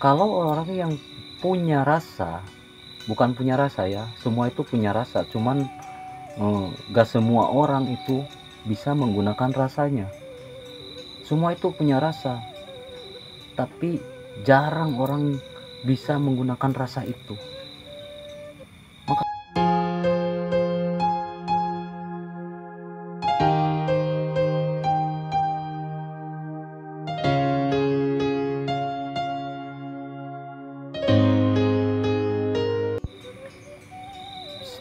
Kalau orang yang punya rasa, bukan punya rasa ya, semua itu punya rasa, cuman gak semua orang itu bisa menggunakan rasanya. Semua itu punya rasa, tapi jarang orang bisa menggunakan rasa itu. Maka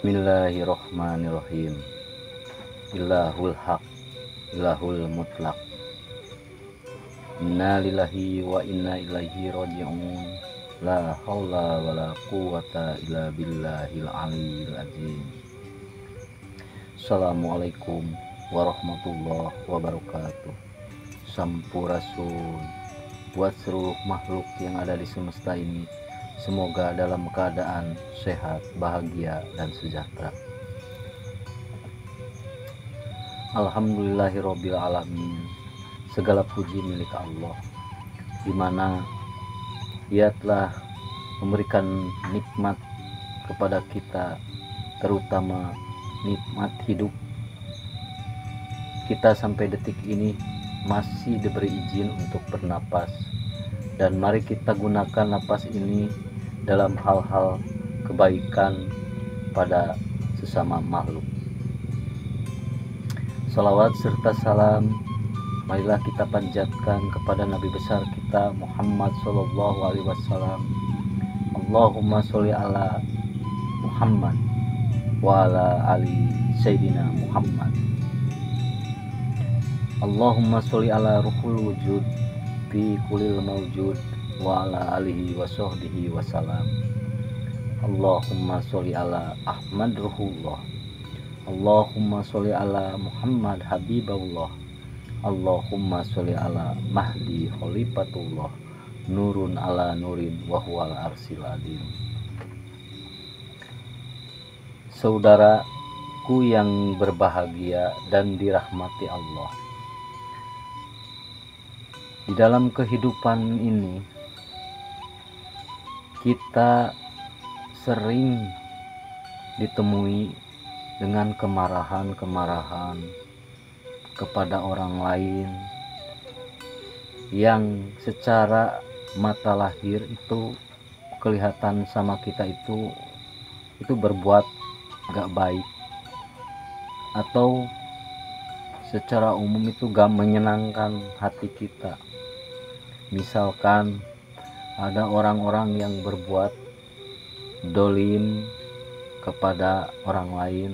Bismillahirrohmanirrohim. Ilahul haq, ilahul mutlak. Inna lillahi wa inna ilaihi raji'un. La haula wa la quwata illa billahil aliyil azim. Assalamualaikum warahmatullahi wabarakatuh. Sampurasun buat seluruh makhluk yang ada di semesta ini. Semoga dalam keadaan sehat, bahagia, dan sejahtera. Alhamdulillahirabbil alamin. Segala puji milik Allah, di mana Dia telah memberikan nikmat kepada kita, terutama nikmat hidup. Kita sampai detik ini masih diberi izin untuk bernapas, dan mari kita gunakan napas ini dalam hal-hal kebaikan pada sesama makhluk. Salawat serta salam marilah kita panjatkan kepada Nabi besar kita Muhammad Sallallahu Alaihi Wasallam. Allahumma sholli ala Muhammad wa ala ali Sayyidina Muhammad. Allahumma sholli ala ruhul wujud fi kulil mawjud wa ala alihi wa sahbihi wa salam. Allahumma sholli ala Ahmad ruhullah. Allahumma sholli ala Muhammad habibullah. Allahumma sholli ala Mahdi khalifatullah. Nurun ala nurin wa huwal arsil adim. Saudaraku yang berbahagia dan dirahmati Allah, di dalam kehidupan ini kita sering ditemui dengan kemarahan-kemarahan kepada orang lain yang secara mata lahir itu kelihatan sama kita itu berbuat gak baik, atau secara umum itu gak menyenangkan hati kita. Misalkan ada orang-orang yang berbuat dolim kepada orang lain,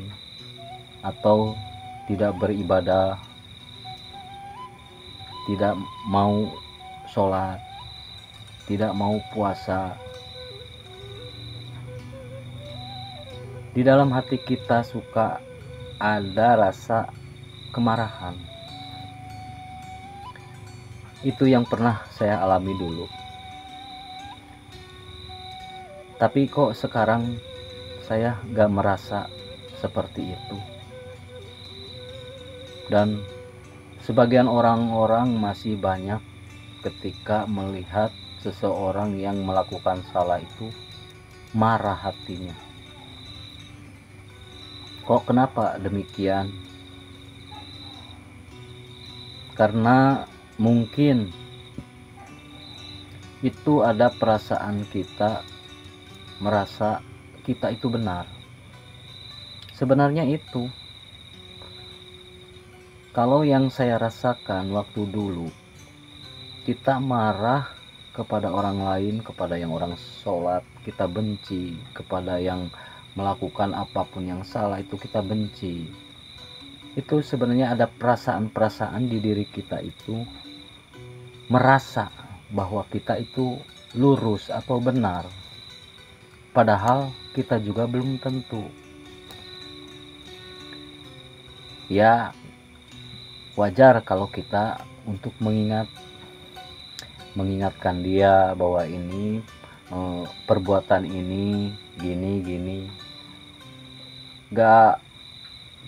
atau tidak beribadah, tidak mau sholat, tidak mau puasa. Di dalam hati kita suka ada rasa kemarahan. Itu yang pernah saya alami dulu. Tapi kok sekarang saya gak merasa seperti itu. Dan sebagian orang-orang masih banyak ketika melihat seseorang yang melakukan salah itu marah hatinya. Kok kenapa demikian? Karena mungkin itu ada perasaan kita merasa kita itu benar. Sebenarnya itu, kalau yang saya rasakan waktu dulu, kita marah kepada orang lain, kepada yang orang sholat kita benci, kepada yang melakukan apapun yang salah itu kita benci. Itu sebenarnya ada perasaan-perasaan di diri kita itu merasa bahwa kita itu lurus atau benar, padahal kita juga belum tentu. Ya, wajar kalau kita untuk mengingatkan dia bahwa ini perbuatan ini gini. Gak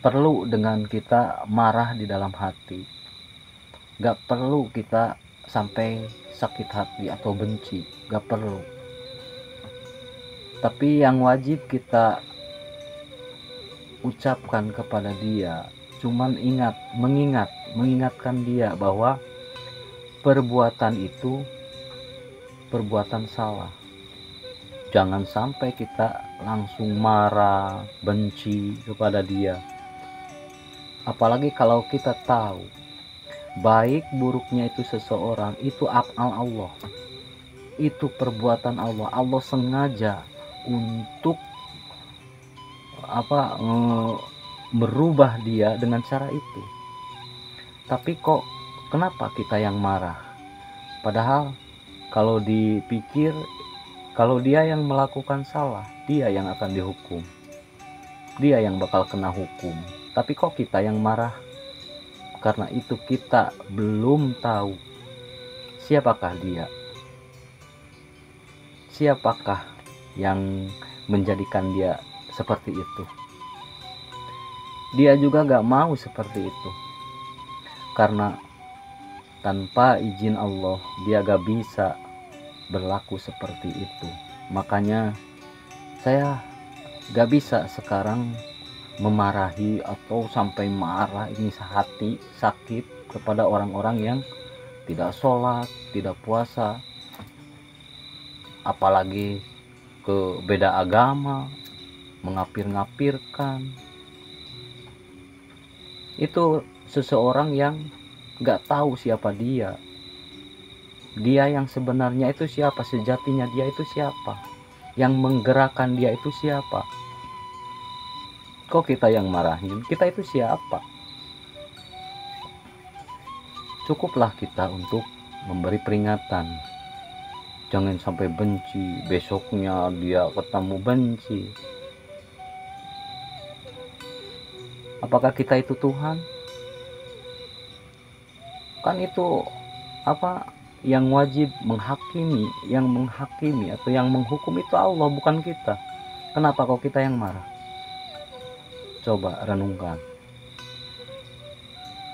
perlu dengan kita marah di dalam hati, gak perlu kita sampai sakit hati atau benci, gak perlu. Tapi yang wajib kita ucapkan kepada dia cuman mengingatkan dia bahwa perbuatan itu perbuatan salah. Jangan sampai kita langsung marah, benci kepada dia. Apalagi kalau kita tahu baik buruknya itu seseorang itu af'al Allah, itu perbuatan Allah. Allah sengaja untuk merubah dia dengan cara itu. Tapi kok kenapa kita yang marah? Padahal kalau dipikir, kalau dia yang melakukan salah, dia yang akan dihukum, dia yang bakal kena hukum. Tapi kok kita yang marah? Karena itu kita belum tahu siapakah dia, siapakah yang menjadikan dia seperti itu. Dia juga gak mau seperti itu, karena tanpa izin Allah dia gak bisa berlaku seperti itu. Makanya saya gak bisa sekarang memarahi atau sampai marah ini hati sakit kepada orang-orang yang tidak sholat, tidak puasa, apalagi ke beda agama, mengapir-ngapirkan. Itu seseorang yang gak tahu siapa dia yang sebenarnya itu siapa, sejatinya dia itu siapa, yang menggerakkan dia itu siapa. Kok kita yang marahin? Kita itu siapa? Cukuplah kita untuk memberi peringatan. Jangan sampai benci, besoknya dia ketemu benci. Apakah kita itu Tuhan? Kan itu yang wajib menghakimi, yang menghakimi atau yang menghukum itu Allah, bukan kita. Kenapa kok kita yang marah? Coba renungkan.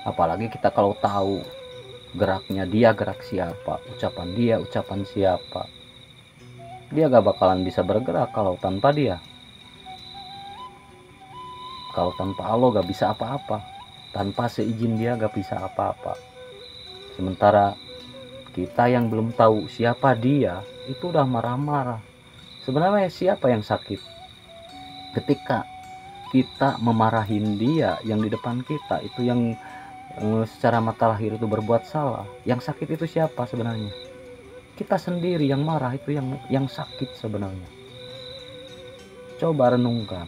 Apalagi kita kalau tahu geraknya dia gerak siapa, ucapan dia ucapan siapa, dia gak bakalan bisa bergerak kalau tanpa dia. Kalau tanpa Allah gak bisa apa-apa, tanpa seizin dia gak bisa apa-apa. Sementara kita yang belum tahu siapa dia itu udah marah-marah. Sebenarnya siapa yang sakit? Ketika kita memarahin dia yang di depan kita, itu yang secara mata lahir itu berbuat salah. Yang sakit itu siapa sebenarnya? Kita sendiri yang marah, itu yang sakit sebenarnya. Coba renungkan.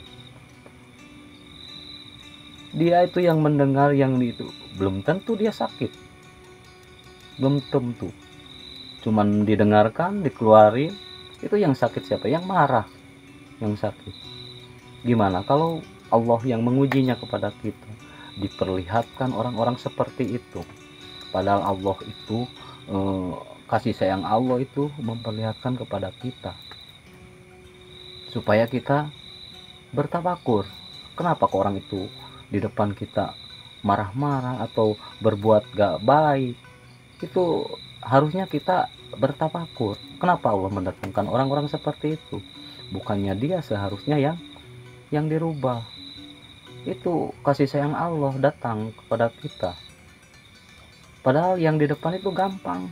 Dia itu yang mendengar yang itu, belum tentu dia sakit, belum tentu. Cuman didengarkan, dikeluarin, itu yang sakit siapa? Yang marah, yang sakit. Gimana kalau Allah yang mengujinya kepada kita, diperlihatkan orang-orang seperti itu, padahal Allah itu kasih sayang Allah itu memperlihatkan kepada kita supaya kita bertafakur. Kenapa kok orang itu di depan kita marah-marah atau berbuat gak baik? Itu harusnya kita bertafakur. Kenapa Allah mendatangkan orang-orang seperti itu? Bukannya dia seharusnya yang dirubah. Itu kasih sayang Allah datang kepada kita. Padahal yang di depan itu gampang.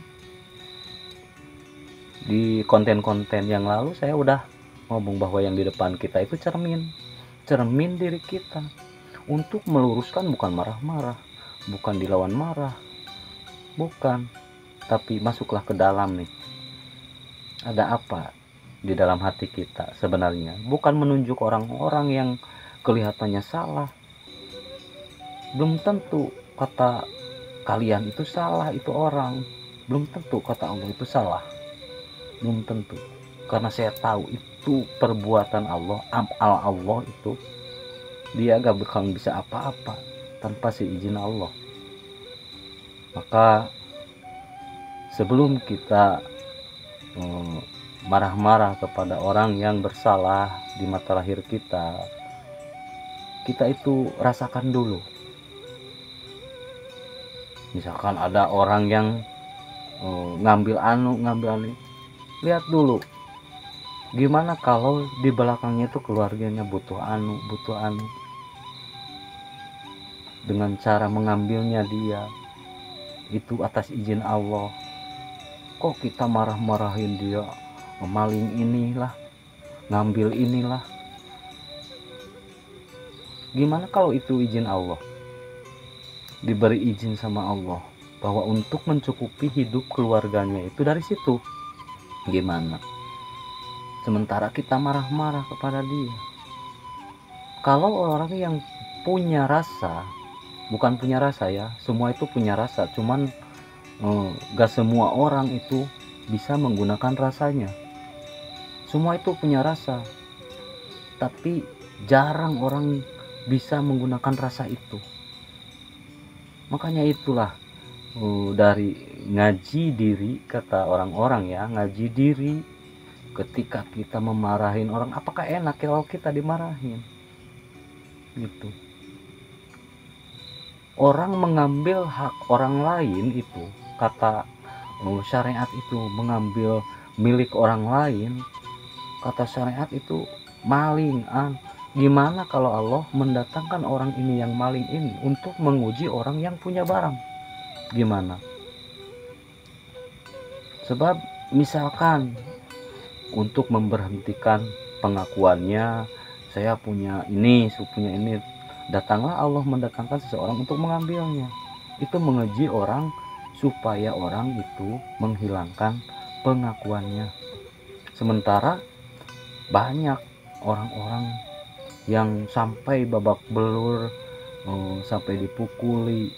Di konten-konten yang lalu saya udah ngomong bahwa yang di depan kita itu cermin diri kita. Untuk meluruskan, bukan marah-marah, bukan dilawan marah, bukan. Tapi masuklah ke dalam nih. Ada apa di dalam hati kita sebenarnya? Bukan menunjuk orang-orang yang kelihatannya salah. Belum tentu kata kalian itu salah, itu orang. Belum tentu kata Allah itu salah. Belum tentu. Karena saya tahu itu perbuatan Allah, af'al Allah itu. Dia gak bakal bisa apa-apa tanpa seizin Allah. Maka sebelum kita marah-marah kepada orang yang bersalah di mata lahir kita, kita itu rasakan dulu. Misalkan ada orang yang ngambil anu. Lihat dulu gimana kalau di belakangnya itu keluarganya butuh anu, dengan cara mengambilnya dia itu atas izin Allah. Kok kita marah-marahin dia, maling inilah, ngambil inilah. Gimana kalau itu izin Allah, diberi izin sama Allah bahwa untuk mencukupi hidup keluarganya itu dari situ. Gimana sementara kita marah-marah kepada dia? Kalau orang yang punya rasa, bukan punya rasa ya, semua itu punya rasa, cuman gak semua orang itu bisa menggunakan rasanya. Semua itu punya rasa, tapi jarang orang bisa menggunakan rasa itu. Makanya itulah dari ngaji diri, kata orang-orang ya, ngaji diri. Ketika kita memarahin orang, apakah enak kalau kita dimarahin gitu? Orang mengambil hak orang lain itu, kata syariat itu mengambil milik orang lain, kata syariat itu maling. Gimana kalau Allah mendatangkan orang ini yang maling ini untuk menguji orang yang punya barang? Gimana? Sebab misalkan untuk memberhentikan pengakuannya, saya punya ini, datanglah Allah mendatangkan seseorang untuk mengambilnya. Itu menguji orang supaya orang itu menghilangkan pengakuannya. Sementara banyak orang-orang yang sampai babak belur, sampai dipukuli,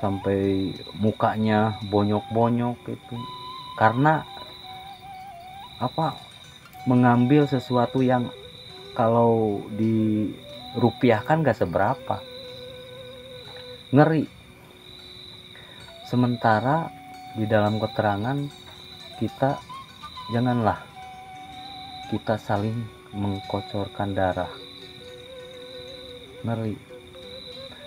sampai mukanya bonyok-bonyok itu karena apa? Mengambil sesuatu yang kalau dirupiahkan gak seberapa. Ngeri. Sementara di dalam keterangan kita, janganlah kita saling mengkocorkan darah. Ngeri.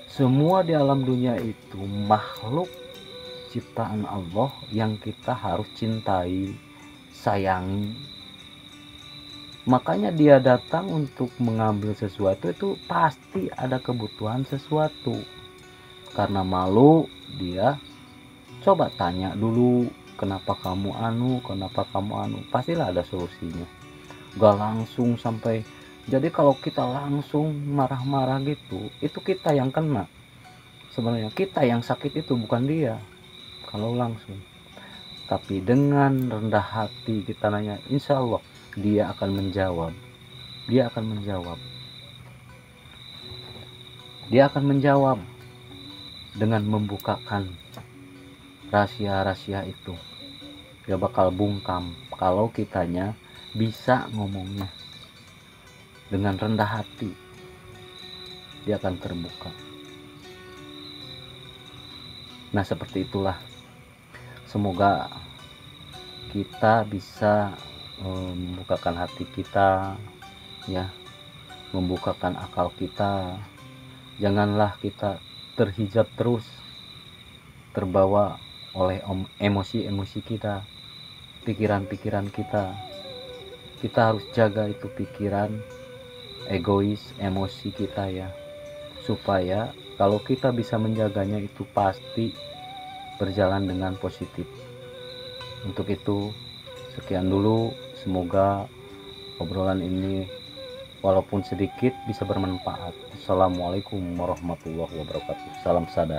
Semua di alam dunia itu makhluk ciptaan Allah yang kita harus cintai, sayangi. Makanya dia datang untuk mengambil sesuatu itu pasti ada kebutuhan sesuatu. Karena malu dia coba tanya dulu, kenapa kamu anu, pastilah ada solusinya. Gak langsung sampai, jadi kalau kita langsung marah-marah gitu, itu kita yang kena. Sebenarnya kita yang sakit itu bukan dia kalau langsung. Tapi dengan rendah hati kita nanya, insya Allah dia akan menjawab. Dia akan menjawab dengan membukakan rahasia-rahasia itu. Dia bakal bungkam kalau kitanya bisa ngomongnya dengan rendah hati. Dia akan terbuka. Nah, seperti itulah. Semoga kita bisa membukakan hati kita, ya, membukakan akal kita. Janganlah kita terhijab terus, terbawa oleh emosi-emosi kita, pikiran-pikiran kita. Kita harus jaga itu pikiran, egois, emosi kita ya, supaya kalau kita bisa menjaganya itu pasti berjalan dengan positif. Untuk itu sekian dulu, semoga obrolan ini walaupun sedikit bisa bermanfaat. Assalamualaikum warahmatullahi wabarakatuh. Salam sadar.